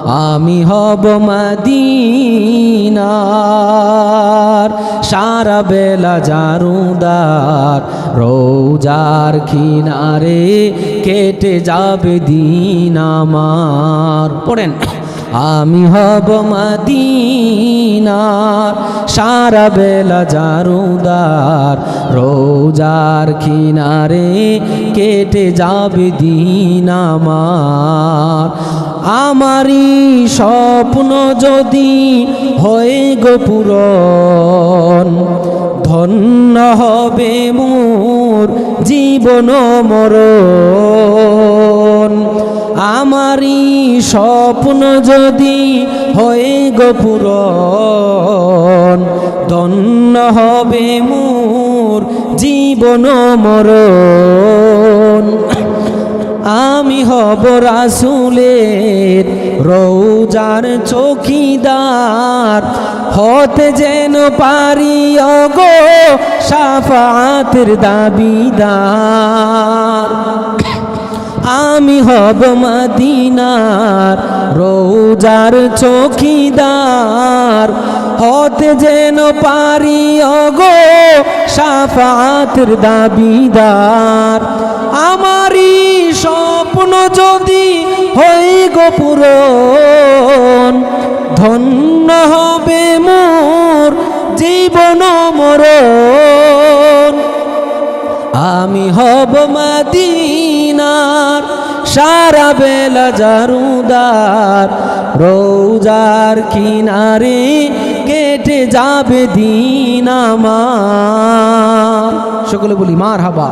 আমি হব মদিনার সারা বেলা জারুদার রোজার কিনারে কেটে যাবে দিন আমার পড়েন আমি হব মদিনার সারা বেলা জারুদার রোজার কিনারে কেটে যাবে দিন আমার আমারই স্বপ্ন যদি হয় গো পূরণ ধন্য হবে মোর জীবন মরণ আমারই স্বপ্ন যদি হয় গো পূরণ ধন্য হবে মোর জীবন মরণ আমি হব রাসূলের রওজার চৌকিদার হতে যেন পারি ওগো শাফাআতের দাবিদার আমি হব মদিনার রওজার চৌকিদার হতে যেন পারি ওগো শাফাআতের দাবিদার আমারই স্বপ্ন যদি হয় গো পূরণ ধন্য হবে মোর জীবন মরণ আমি হব মদিনার সারা বেলা জারুদার রওজার কিনারে কেটে যাবে দিন আমার সকলে বলি মারহাবা।